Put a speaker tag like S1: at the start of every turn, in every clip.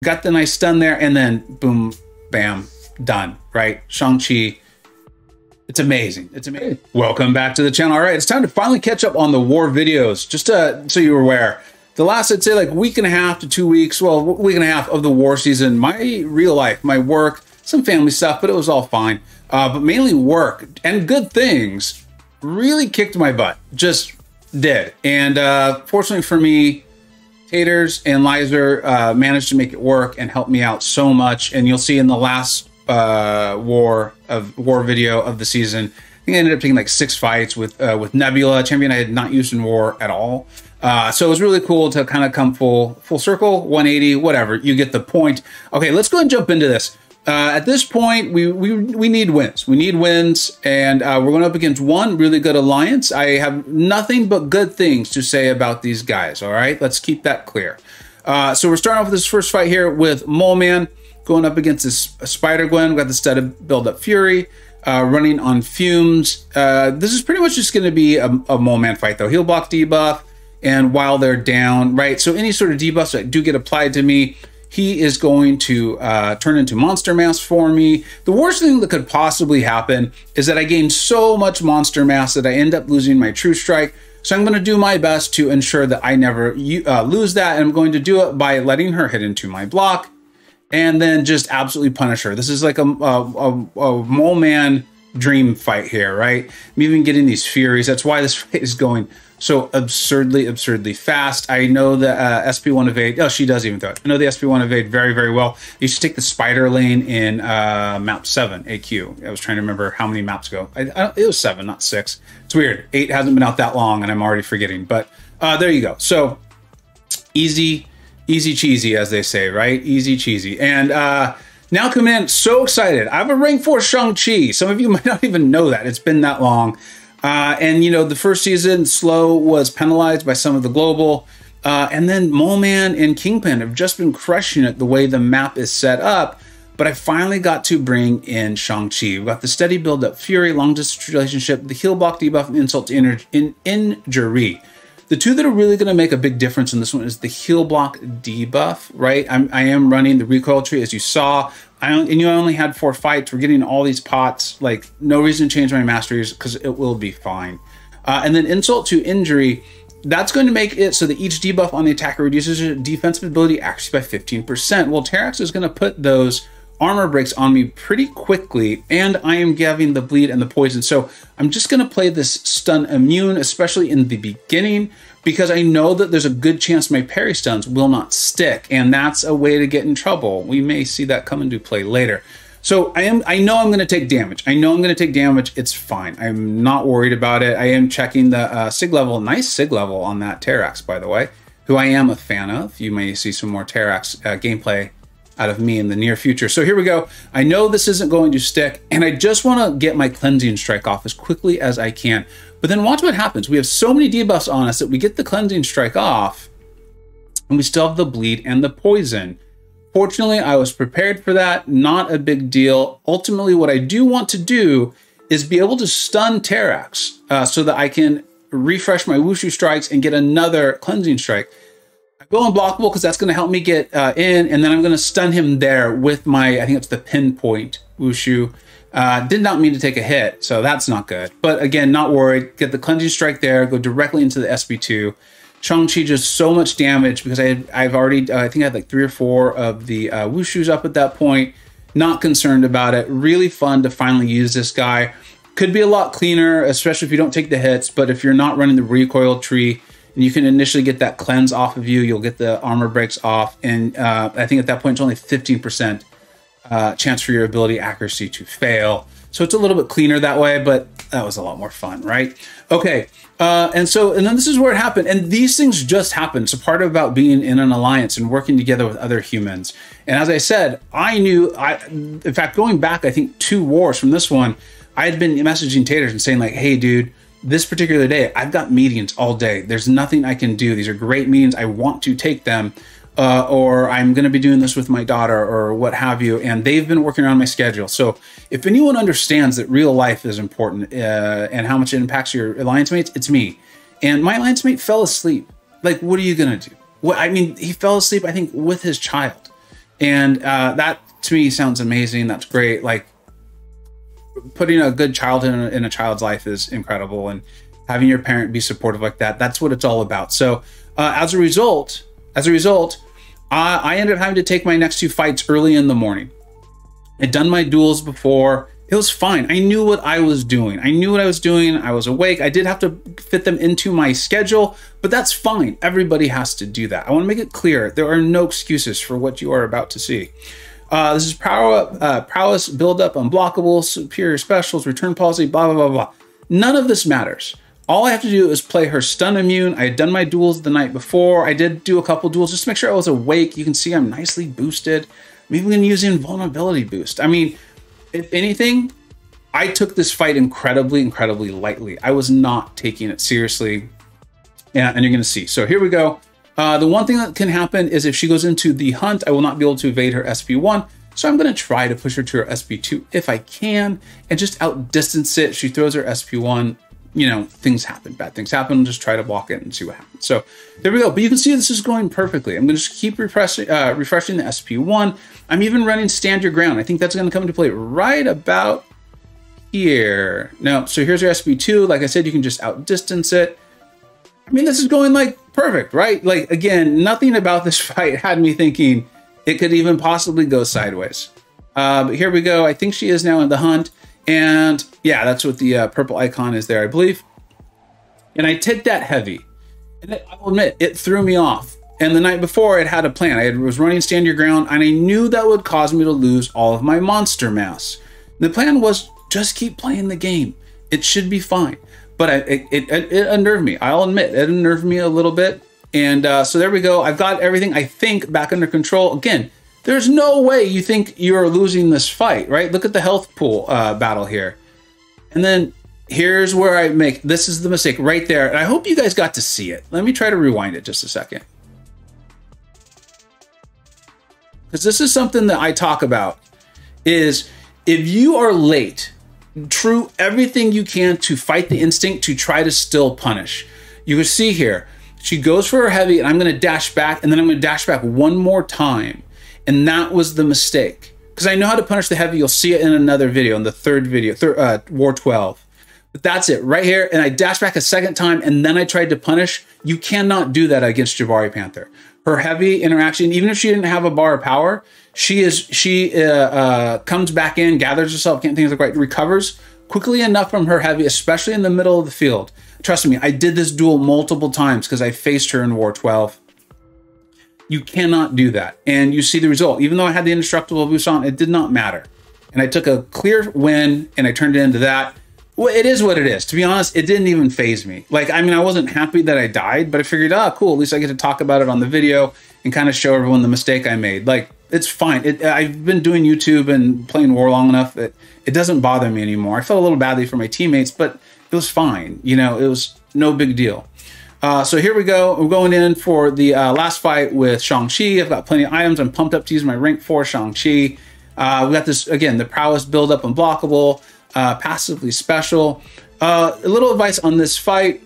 S1: got the nice stun there, and then boom, bam, done, right? Shang-Chi, it's amazing. It's amazing. Welcome back to the channel. All right, it's time to finally catch up on the war videos. Just so you're aware, the last, I'd say, like week and a half to 2 weeks, well, week and a half of the war season, my real life, my work, some family stuff, but it was all fine. But mainly work and good things really kicked my butt. Just did. And fortunately for me, Taters and Lizer managed to make it work and help me out so much. And you'll see in the last war video of the season, I think I ended up taking like 6 fights with Nebula, a champion I had not used in war at all. So it was really cool to kind of come full circle, 180, whatever. You get the point. Okay, let's go ahead and jump into this. At this point, we need wins. We need wins, and we're going up against one really good alliance. I have nothing but good things to say about these guys, all right? Let's keep that clear. So we're starting off with this first fight here with Moleman, going up against this Spider-Gwen. We've got the stud build-up Fury, running on fumes. This is pretty much just going to be a Moleman fight, though. Heal block debuff, and while they're down, right? So any sort of debuffs that do get applied to me, he is going to turn into monster mass for me. The worst thing that could possibly happen is that I gain so much monster mass that I end up losing my true strike. So I'm going to do my best to ensure that I never lose that. And I'm going to do it by letting her hit into my block and then just absolutely punish her. This is like a Moleman dream fight here, right? I'm even getting these furies. That's why this fight is going so absurdly fast. I know the SP1 evade. Oh, she does even throw it. I know the SP1 evade very well. You should take the spider lane in map 7 AQ. I was trying to remember how many maps ago. It was 7, not 6. It's weird. 8 hasn't been out that long, and I'm already forgetting. But there you go. So easy cheesy, as they say, right? Easy cheesy. And now coming in, so excited. I have a rank 4 Shang-Chi. Some of you might not even know that. It's been that long. And, you know, the first season, Slow was penalized by some of the global. And then Moleman and Kingpin have just been crushing it the way the map is set up. But I finally got to bring in Shang-Chi. We've got the steady build-up Fury, long distance relationship, the heal block debuff, and insult to injury. The two that are really going to make a big difference in this one is the heal block debuff, right? I am running the recoil tree, as you saw. I only had 4 fights. We're getting all these pots. Like, no reason to change my masteries because it will be fine. And then insult to injury, that's going to make it so that each debuff on the attacker reduces your defensive ability accuracy by 15%. Well, Terrax is going to put those armor breaks on me pretty quickly, and I am having the bleed and the poison. So I'm just going to play this stun immune, especially in the beginning, because I know that there's a good chance my parry stuns will not stick, and that's a way to get in trouble. We may see that come into play later. So I know I'm going to take damage. I know I'm going to take damage. It's fine. I'm not worried about it. I am checking the sig level. Nice sig level on that Terrax, by the way, who I am a fan of. You may see some more Terrax gameplay out of me in the near future. So here we go. I know this isn't going to stick, and I just want to get my cleansing strike off as quickly as I can. But then watch what happens. We have so many debuffs on us that we get the cleansing strike off, and we still have the bleed and the poison. Fortunately, I was prepared for that. Not a big deal. Ultimately, what I do want to do is be able to stun Terrax so that I can refresh my Wushu strikes and get another cleansing strike. Go unblockable because that's going to help me get in, and then I'm going to stun him there with my, I think it's the pinpoint Wushu. Did not mean to take a hit, so that's not good. But again, not worried. Get the cleansing strike there, go directly into the SB2. Shang-Chi just so much damage because I've already, I think I had like 3 or 4 of the Wushus up at that point. Not concerned about it. Really fun to finally use this guy. Could be a lot cleaner, especially if you don't take the hits, but if you're not running the recoil tree, and you can initially get that cleanse off of you, you'll get the armor breaks off, and I think at that point it's only 15% chance for your ability accuracy to fail. So it's a little bit cleaner that way, but that was a lot more fun, right? Okay, and then this is where it happened, and these things just happen. It's a part about being in an alliance and working together with other humans. And as I said, in fact, going back, I think 2 wars from this one, I had been messaging Taters and saying like, hey, dude, this particular day, I've got meetings all day. There's nothing I can do. These are great meetings. I want to take them, or I'm going to be doing this with my daughter or what have you. And they've been working around my schedule. So if anyone understands that real life is important and how much it impacts your alliance mates, it's me. And my alliance mate fell asleep. Like, what are you going to do? Well, I mean, he fell asleep, I think, with his child. And that to me sounds amazing. That's great. Like, putting a good childhood in a child's life is incredible, and having your parent be supportive like that, that's what it's all about. So as a result, I ended up having to take my next 2 fights early in the morning. I'd done my duels before. It was fine. I knew what I was doing. I was awake. I did have to fit them into my schedule, but that's fine. Everybody has to do that. I want to make it clear, there are no excuses for what you are about to see. This is prowess, build up, unblockable, superior specials, return policy, blah, blah, blah, blah. None of this matters. All I have to do is play her stun immune. I had done my duels the night before. I did do a couple duels just to make sure I was awake. You can see I'm nicely boosted. I'm even using invulnerability boost. I mean, if anything, I took this fight incredibly, incredibly lightly. I was not taking it seriously. Yeah, and you're going to see. So here we go. The one thing that can happen is if she goes into the hunt, I will not be able to evade her SP1. So I'm going to try to push her to her SP2 if I can and just outdistance it. She throws her SP1, you know, things happen, bad things happen. Just try to block it and see what happens. So there we go. But you can see this is going perfectly. I'm going to just keep refreshing the SP1. I'm even running stand your ground. I think that's going to come into play right about here. Now, so here's your SP2. Like I said, you can just outdistance it. I mean, this is going like perfect, right? Like, again, nothing about this fight had me thinking it could even possibly go sideways. But here we go. I think she is now in the hunt. And yeah, that's what the purple icon is there, I believe. And I took that heavy. And I will admit, it threw me off. And the night before, it had a plan. I was running stand your ground, and I knew that would cause me to lose all of my monster mass. The plan was just keep playing the game. It should be fine. But it unnerved me. I'll admit, it unnerved me a little bit. And so there we go. I've got everything, I think, back under control. Again, there's no way you think you're losing this fight, right? Look at the health pool battle here. And then here's where I make, this is the mistake right there. And I hope you guys got to see it. Let me try to rewind it just a second. Because this is something that I talk about, is if you are late, true everything you can to fight the instinct to try to still punish. You can see here, she goes for her heavy, and I'm going to dash back, and then I'm going to dash back one more time. And that was the mistake. Because I know how to punish the heavy. You'll see it in another video, in the third video, War 12. But that's it, right here. And I dashed back a second time, and then I tried to punish. You cannot do that against Jabari Panther. Her heavy interaction, even if she didn't have a bar of power, she comes back in, gathers herself, can't think of the right, recovers quickly enough from her heavy, especially in the middle of the field. Trust me, I did this duel multiple times because I faced her in War 12. You cannot do that. And you see the result. Even though I had the indestructible boost on, it did not matter. And I took a clear win and I turned it into that. Well, it is what it is. To be honest, it didn't even faze me. Like, I mean, I wasn't happy that I died, but I figured, ah, cool. At least I get to talk about it on the video and kind of show everyone the mistake I made. Like, it's fine. I've been doing YouTube and playing War long enough that it doesn't bother me anymore. I felt a little badly for my teammates, but it was fine. You know, it was no big deal. So here we go. We're going in for the last fight with Shang-Chi. I've got plenty of items. I'm pumped up to use my rank 4 Shang-Chi. We got this, again, the prowess build up unblockable, passively special. A little advice on this fight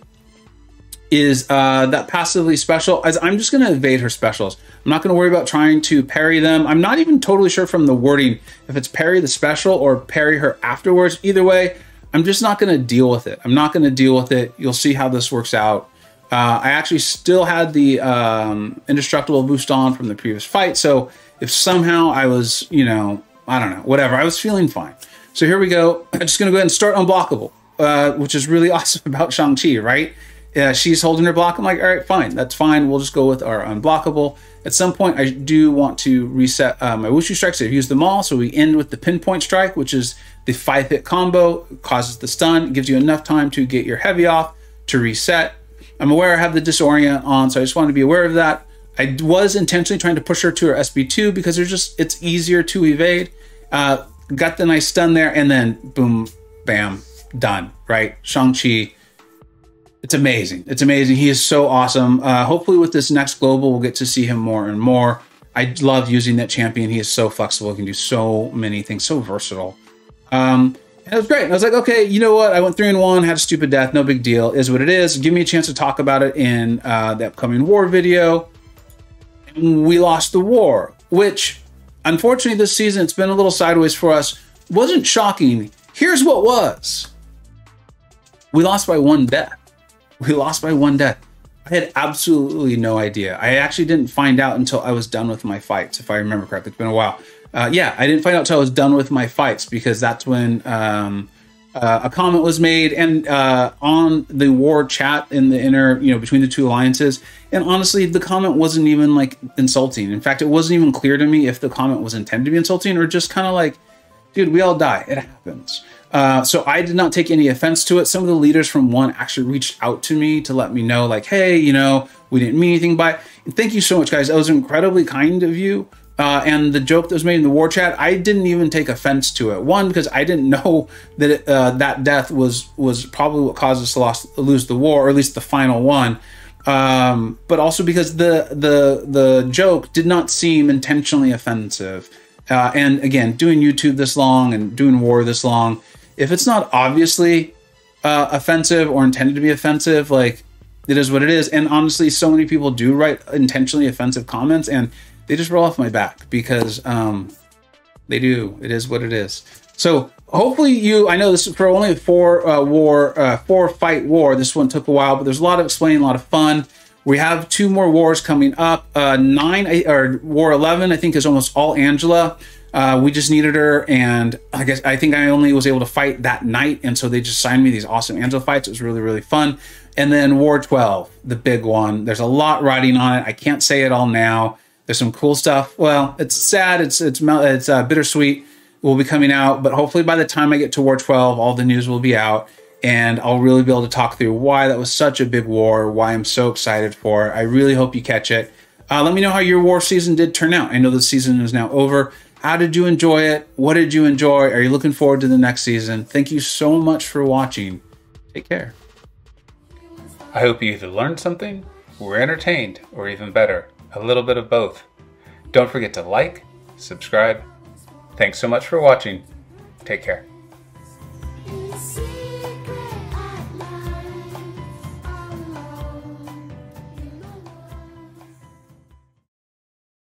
S1: is that passively special, as I'm just going to evade her specials. I'm not going to worry about trying to parry them. I'm not even totally sure from the wording if it's parry the special or parry her afterwards. Either way, I'm just not going to deal with it. I'm not going to deal with it. You'll see how this works out. I actually still had the indestructible boost on from the previous fight. So if somehow I was, you know, I don't know, whatever, I was feeling fine. So here we go. I'm just going to go ahead and start unblockable, which is really awesome about Shang-Chi, right? She's holding her block. I'm like, all right, fine. That's fine. We'll just go with our unblockable. At some point, I do want to reset my Wushu strikes. I've used them all. So we end with the pinpoint strike, which is the 5-hit combo. It causes the stun. It gives you enough time to get your heavy off to reset. I'm aware I have the disorient on, so I just want to be aware of that. I was intentionally trying to push her to her SB2 because it's easier to evade. Got the nice stun there, and then boom, bam, done, right? Shang-Chi, it's amazing. It's amazing. He is so awesome. Hopefully with this next global, we'll get to see him more and more. I love using that champion. He is so flexible. He can do so many things, so versatile. And it was great. I was like, okay, you know what? I went 3-1, had a stupid death. No big deal. Is what it is. Give me a chance to talk about it in the upcoming war video. And we lost the war, which unfortunately, this season, it's been a little sideways for us. Wasn't shocking. Here's what was. We lost by 1 death. We lost by 1 death. I had absolutely no idea. I actually didn't find out until I was done with my fights, if I remember correctly. It's been a while. Yeah, I didn't find out until I was done with my fights, because that's when a comment was made and on the war chat in the inner, between the two alliances. And honestly, the comment wasn't even like insulting. In fact, it wasn't even clear to me if the comment was intended to be insulting or just kind of like, dude, we all die. It happens. So I did not take any offense to it. Some of the leaders from one actually reached out to me to let me know, like, hey, we didn't mean anything by it. And thank you so much, guys. That was incredibly kind of you. And the joke that was made in the war chat, I didn't even take offense to it. One, because I didn't know that that death was probably what caused us to lose the war, or at least the final one. But also because the joke did not seem intentionally offensive. And again, doing YouTube this long and doing war this long, if it's not obviously offensive or intended to be offensive, like, it is what it is. And honestly, so many people do write intentionally offensive comments, and they just roll off my back because they do. It is what it is. So hopefully I know this is for only a 4-fight war. This one took a while, but there's a lot of explaining, a lot of fun. We have 2 more wars coming up. War 11, I think, is almost all Angela. We just needed her, and I think I only was able to fight that night, and so they just signed me these awesome Angela fights. It was really, really fun. And then War 12, the big one. There's a lot riding on it. I can't say it all now. There's some cool stuff. Well, it's sad. It's bittersweet. It will be coming out, but hopefully by the time I get to War 12, all the news will be out, and I'll really be able to talk through why that was such a big war, why I'm so excited for it. I really hope you catch it. Let me know how your war season did turn out. I know the season is now over. How did you enjoy it? What did you enjoy? Are you looking forward to the next season? Thank you so much for watching. Take care. I hope you either learned something, were entertained, or even better, a little bit of both. Don't forget to like, subscribe. Thanks so much for watching. Take care.